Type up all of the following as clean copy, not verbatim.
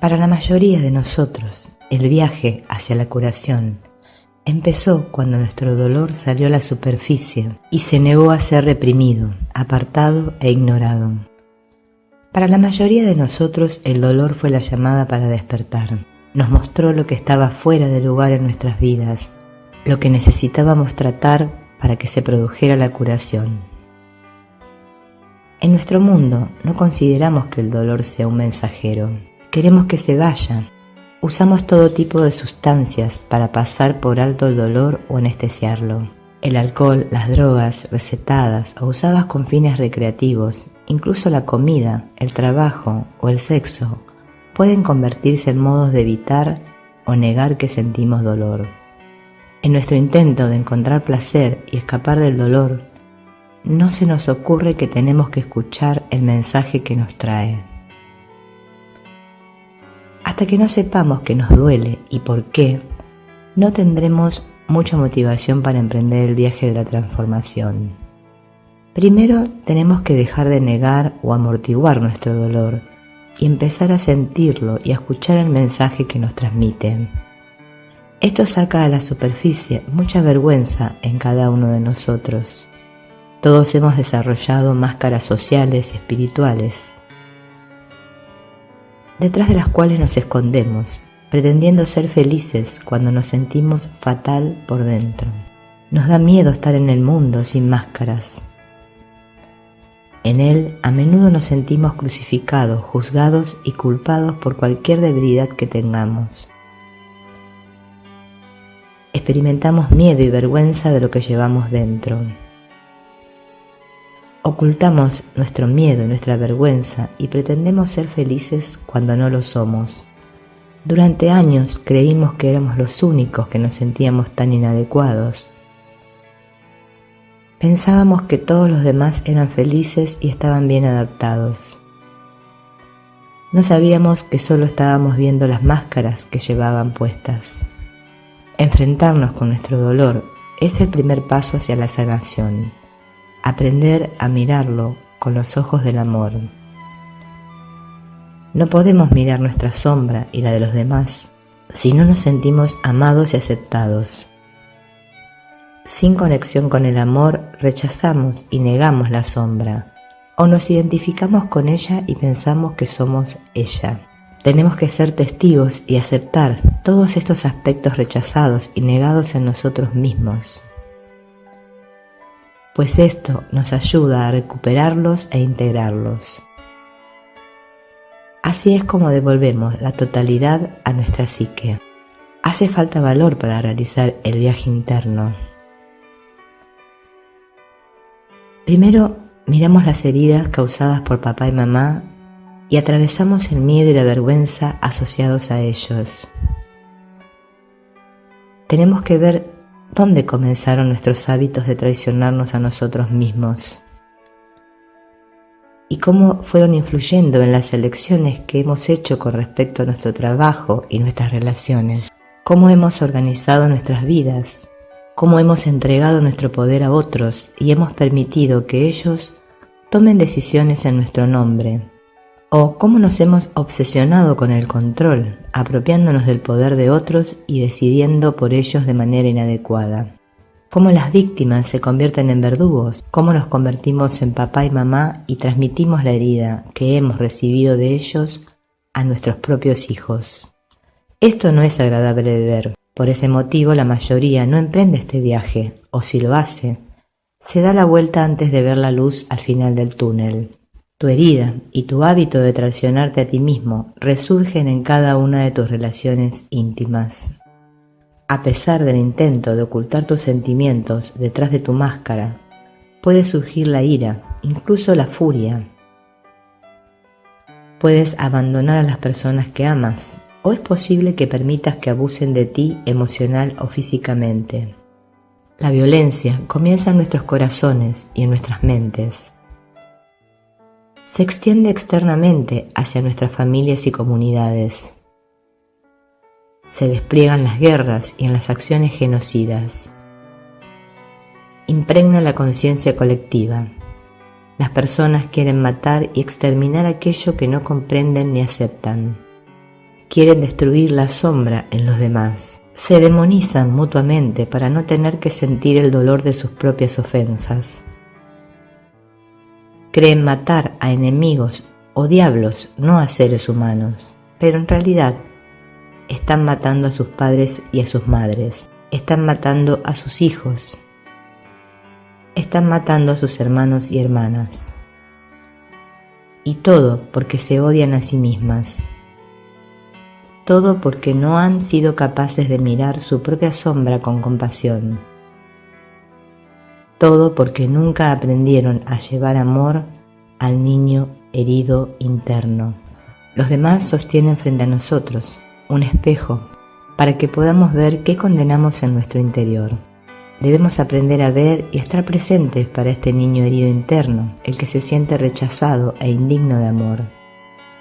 Para la mayoría de nosotros, el viaje hacia la curación empezó cuando nuestro dolor salió a la superficie y se negó a ser reprimido, apartado e ignorado. Para la mayoría de nosotros, el dolor fue la llamada para despertar. Nos mostró lo que estaba fuera de lugar en nuestras vidas, lo que necesitábamos tratar para que se produjera la curación. En nuestro mundo no consideramos que el dolor sea un mensajero. Queremos que se vaya. Usamos todo tipo de sustancias para pasar por alto el dolor o anestesiarlo. El alcohol, las drogas recetadas o usadas con fines recreativos, incluso la comida, el trabajo o el sexo, pueden convertirse en modos de evitar o negar que sentimos dolor. En nuestro intento de encontrar placer y escapar del dolor, no se nos ocurre que tenemos que escuchar el mensaje que nos trae. Hasta que no sepamos que nos duele y por qué, no tendremos mucha motivación para emprender el viaje de la transformación. Primero tenemos que dejar de negar o amortiguar nuestro dolor y empezar a sentirlo y a escuchar el mensaje que nos transmite. Esto saca a la superficie mucha vergüenza en cada uno de nosotros. Todos hemos desarrollado máscaras sociales y espirituales, detrás de las cuales nos escondemos, pretendiendo ser felices cuando nos sentimos fatal por dentro. Nos da miedo estar en el mundo sin máscaras. En él a menudo nos sentimos crucificados, juzgados y culpados por cualquier debilidad que tengamos. Experimentamos miedo y vergüenza de lo que llevamos dentro. Ocultamos nuestro miedo y nuestra vergüenza y pretendemos ser felices cuando no lo somos. Durante años creímos que éramos los únicos que nos sentíamos tan inadecuados. Pensábamos que todos los demás eran felices y estaban bien adaptados. No sabíamos que solo estábamos viendo las máscaras que llevaban puestas. Enfrentarnos con nuestro dolor es el primer paso hacia la sanación. Aprender a mirarlo con los ojos del amor. No podemos mirar nuestra sombra y la de los demás si no nos sentimos amados y aceptados. Sin conexión con el amor, rechazamos y negamos la sombra, o nos identificamos con ella y pensamos que somos ella. Tenemos que ser testigos y aceptar todos estos aspectos rechazados y negados en nosotros mismos, pues esto nos ayuda a recuperarlos e integrarlos. Así es como devolvemos la totalidad a nuestra psique. Hace falta valor para realizar el viaje interno. Primero, miramos las heridas causadas por papá y mamá y atravesamos el miedo y la vergüenza asociados a ellos. Tenemos que ver ¿dónde comenzaron nuestros hábitos de traicionarnos a nosotros mismos? ¿Y cómo fueron influyendo en las elecciones que hemos hecho con respecto a nuestro trabajo y nuestras relaciones? ¿Cómo hemos organizado nuestras vidas? ¿Cómo hemos entregado nuestro poder a otros y hemos permitido que ellos tomen decisiones en nuestro nombre? ¿O cómo nos hemos obsesionado con el control, apropiándonos del poder de otros y decidiendo por ellos de manera inadecuada? ¿Cómo las víctimas se convierten en verdugos? ¿Cómo nos convertimos en papá y mamá y transmitimos la herida que hemos recibido de ellos a nuestros propios hijos? Esto no es agradable de ver. Por ese motivo la mayoría no emprende este viaje, o si lo hace, se da la vuelta antes de ver la luz al final del túnel. Tu herida y tu hábito de traicionarte a ti mismo resurgen en cada una de tus relaciones íntimas. A pesar del intento de ocultar tus sentimientos detrás de tu máscara, puede surgir la ira, incluso la furia. Puedes abandonar a las personas que amas, o es posible que permitas que abusen de ti emocional o físicamente. La violencia comienza en nuestros corazones y en nuestras mentes. Se extiende externamente hacia nuestras familias y comunidades. Se despliegan las guerras y en las acciones genocidas. Impregna la conciencia colectiva. Las personas quieren matar y exterminar aquello que no comprenden ni aceptan. quieren destruir la sombra en los demás. Se demonizan mutuamente para no tener que sentir el dolor de sus propias ofensas. Creen matar a enemigos o diablos, no a seres humanos, pero en realidad están matando a sus padres y a sus madres, están matando a sus hijos, están matando a sus hermanos y hermanas. Y todo porque se odian a sí mismas. Todo porque no han sido capaces de mirar su propia sombra con compasión. Todo porque nunca aprendieron a llevar amor al niño herido interno. Los demás sostienen frente a nosotros un espejo para que podamos ver qué condenamos en nuestro interior. Debemos aprender a ver y estar presentes para este niño herido interno, el que se siente rechazado e indigno de amor,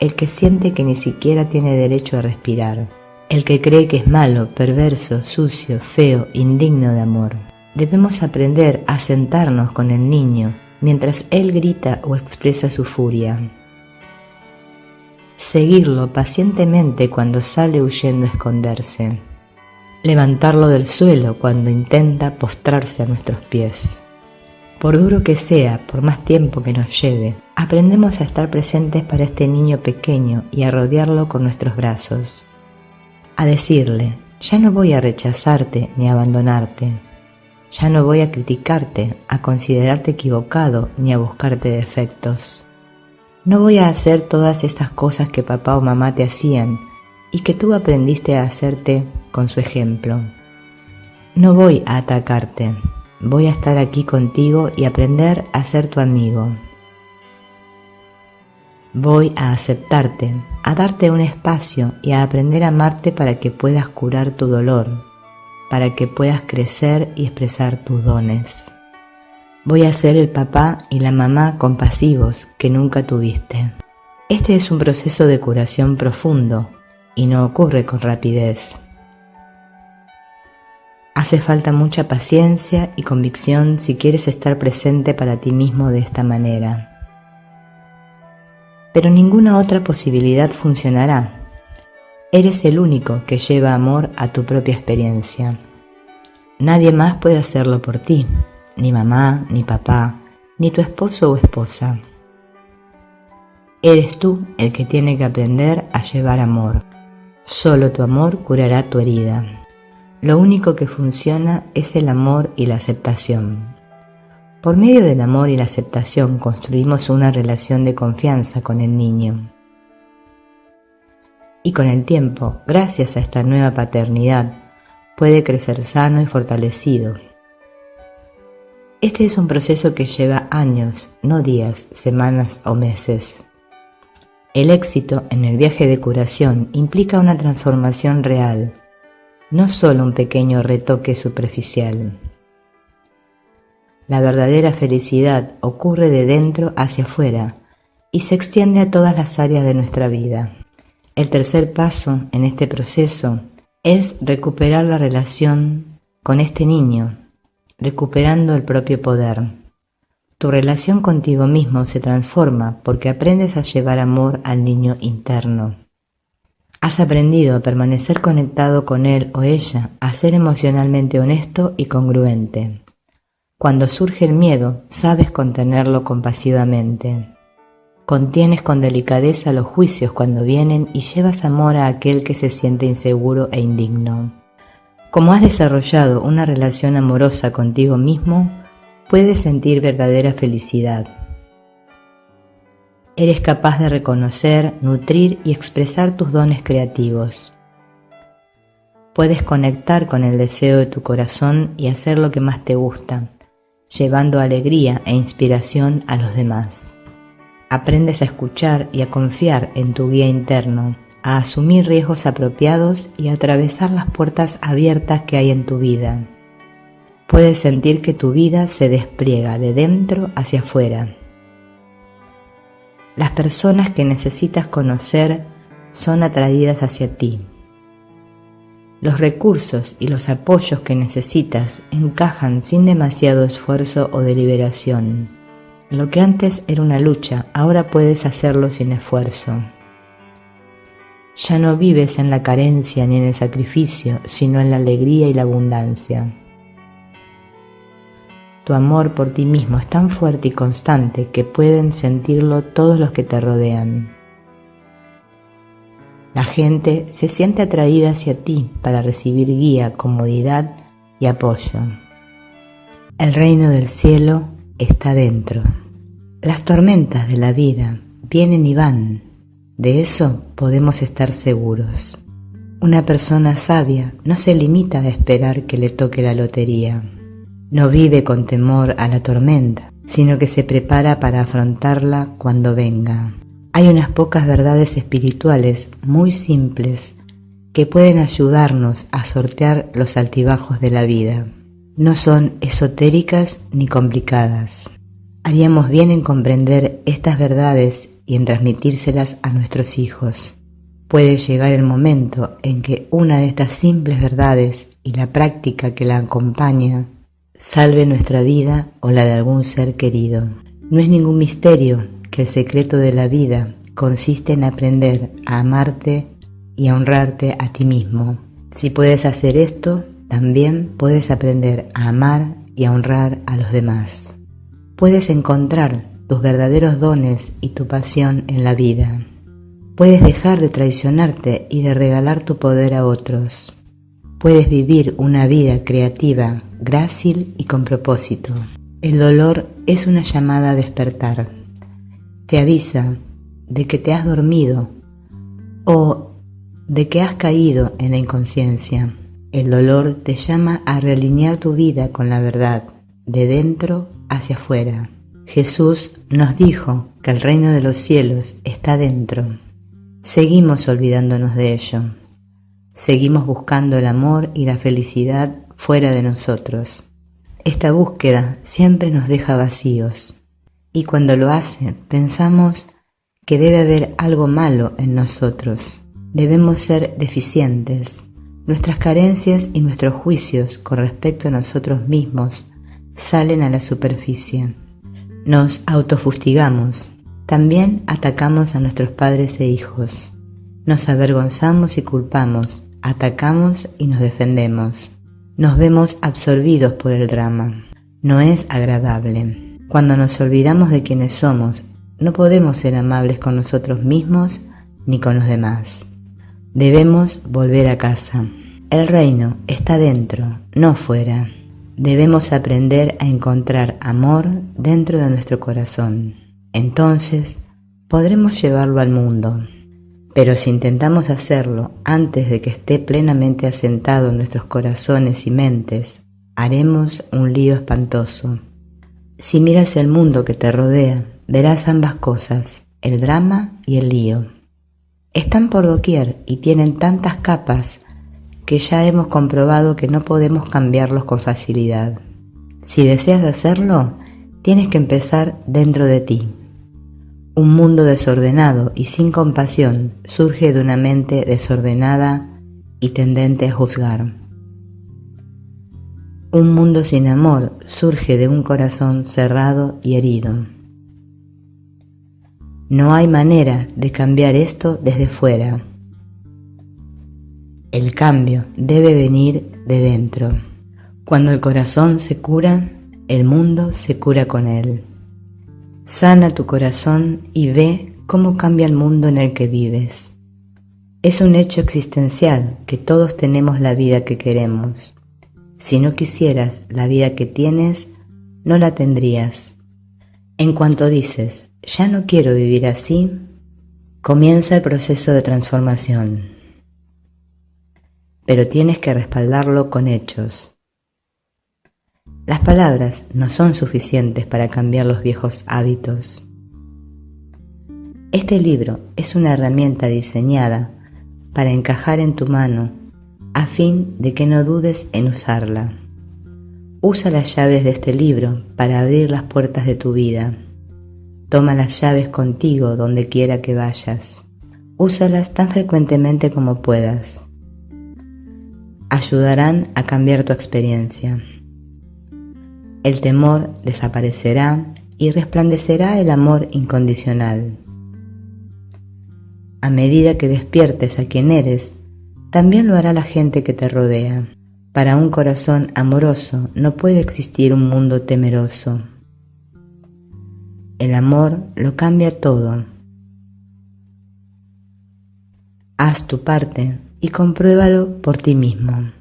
el que siente que ni siquiera tiene derecho a respirar, el que cree que es malo, perverso, sucio, feo, indigno de amor. Debemos aprender a sentarnos con el niño mientras él grita o expresa su furia. Seguirlo pacientemente cuando sale huyendo a esconderse. Levantarlo del suelo cuando intenta postrarse a nuestros pies. Por duro que sea, por más tiempo que nos lleve, aprendemos a estar presentes para este niño pequeño y a rodearlo con nuestros brazos. A decirle, ya no voy a rechazarte ni a abandonarte. Ya no voy a criticarte, a considerarte equivocado ni a buscarte defectos. No voy a hacer todas estas cosas que papá o mamá te hacían y que tú aprendiste a hacerte con su ejemplo. No voy a atacarte, voy a estar aquí contigo y aprender a ser tu amigo. Voy a aceptarte, a darte un espacio y a aprender a amarte para que puedas curar tu dolor, para que puedas crecer y expresar tus dones. Voy a ser el papá y la mamá compasivos que nunca tuviste. Este es un proceso de curación profundo y no ocurre con rapidez. Hace falta mucha paciencia y convicción si quieres estar presente para ti mismo de esta manera. Pero ninguna otra posibilidad funcionará. Eres el único que lleva amor a tu propia experiencia. Nadie más puede hacerlo por ti, ni mamá, ni papá, ni tu esposo o esposa. Eres tú el que tiene que aprender a llevar amor. Solo tu amor curará tu herida. Lo único que funciona es el amor y la aceptación. Por medio del amor y la aceptación construimos una relación de confianza con el niño. Y con el tiempo, gracias a esta nueva paternidad, puede crecer sano y fortalecido. Este es un proceso que lleva años, no días, semanas o meses. El éxito en el viaje de curación implica una transformación real, no solo un pequeño retoque superficial. La verdadera felicidad ocurre de dentro hacia afuera y se extiende a todas las áreas de nuestra vida. El tercer paso en este proceso es recuperar la relación con este niño, recuperando el propio poder. Tu relación contigo mismo se transforma porque aprendes a llevar amor al niño interno. Has aprendido a permanecer conectado con él o ella, a ser emocionalmente honesto y congruente. Cuando surge el miedo, sabes contenerlo compasivamente. Contienes con delicadeza los juicios cuando vienen y llevas amor a aquel que se siente inseguro e indigno. Como has desarrollado una relación amorosa contigo mismo, puedes sentir verdadera felicidad. Eres capaz de reconocer, nutrir y expresar tus dones creativos. Puedes conectar con el deseo de tu corazón y hacer lo que más te gusta, llevando alegría e inspiración a los demás. Aprendes a escuchar y a confiar en tu guía interno, a asumir riesgos apropiados y a atravesar las puertas abiertas que hay en tu vida. Puedes sentir que tu vida se despliega de dentro hacia afuera. Las personas que necesitas conocer son atraídas hacia ti. Los recursos y los apoyos que necesitas encajan sin demasiado esfuerzo o deliberación. Lo que antes era una lucha, ahora puedes hacerlo sin esfuerzo. Ya no vives en la carencia ni en el sacrificio, sino en la alegría y la abundancia. Tu amor por ti mismo es tan fuerte y constante que pueden sentirlo todos los que te rodean. La gente se siente atraída hacia ti para recibir guía, comodidad y apoyo. El reino del cielo está dentro. Las tormentas de la vida vienen y van. De eso podemos estar seguros. Una persona sabia no se limita a esperar que le toque la lotería. No vive con temor a la tormenta, sino que se prepara para afrontarla cuando venga. Hay unas pocas verdades espirituales muy simples que pueden ayudarnos a sortear los altibajos de la vida. No son esotéricas ni complicadas. Haríamos bien en comprender estas verdades y en transmitírselas a nuestros hijos. Puede llegar el momento en que una de estas simples verdades y la práctica que la acompaña salve nuestra vida o la de algún ser querido. No es ningún misterio que el secreto de la vida consiste en aprender a amarte y a honrarte a ti mismo. Si puedes hacer esto, también puedes aprender a amar y a honrar a los demás. Puedes encontrar tus verdaderos dones y tu pasión en la vida. Puedes dejar de traicionarte y de regalar tu poder a otros. Puedes vivir una vida creativa, grácil y con propósito. El dolor es una llamada a despertar. Te avisa de que te has dormido o de que has caído en la inconsciencia. El dolor te llama a realinear tu vida con la verdad, de dentro hacia afuera. Jesús nos dijo que el reino de los cielos está dentro. Seguimos olvidándonos de ello. Seguimos buscando el amor y la felicidad fuera de nosotros. Esta búsqueda siempre nos deja vacíos. Y cuando lo hace, pensamos que debe haber algo malo en nosotros. Debemos ser deficientes. Nuestras carencias y nuestros juicios con respecto a nosotros mismos salen a la superficie. Nos autofustigamos. También atacamos a nuestros padres e hijos. Nos avergonzamos y culpamos. Atacamos y nos defendemos. Nos vemos absorbidos por el drama. No es agradable. Cuando nos olvidamos de quienes somos, no podemos ser amables con nosotros mismos ni con los demás. Debemos volver a casa. El reino está dentro, no fuera. Debemos aprender a encontrar amor dentro de nuestro corazón. Entonces podremos llevarlo al mundo. Pero si intentamos hacerlo antes de que esté plenamente asentado en nuestros corazones y mentes, haremos un lío espantoso. Si miras el mundo que te rodea, verás ambas cosas, el drama y el lío. Están por doquier y tienen tantas capas que ya hemos comprobado que no podemos cambiarlos con facilidad. Si deseas hacerlo, tienes que empezar dentro de ti. Un mundo desordenado y sin compasión surge de una mente desordenada y tendente a juzgar. Un mundo sin amor surge de un corazón cerrado y herido. No hay manera de cambiar esto desde fuera. El cambio debe venir de dentro. Cuando el corazón se cura, el mundo se cura con él. Sana tu corazón y ve cómo cambia el mundo en el que vives. Es un hecho existencial que todos tenemos la vida que queremos. Si no quisieras la vida que tienes, no la tendrías. En cuanto dices, ya no quiero vivir así, comienza el proceso de transformación. Pero tienes que respaldarlo con hechos. Las palabras no son suficientes para cambiar los viejos hábitos. Este libro es una herramienta diseñada para encajar en tu mano a fin de que no dudes en usarla. Usa las llaves de este libro para abrir las puertas de tu vida. Toma las llaves contigo donde quiera que vayas. Úsalas tan frecuentemente como puedas. Ayudarán a cambiar tu experiencia. El temor desaparecerá y resplandecerá el amor incondicional. A medida que despiertes a quien eres, también lo hará la gente que te rodea. Para un corazón amoroso no puede existir un mundo temeroso. El amor lo cambia todo. Haz tu parte y compruébalo por ti mismo.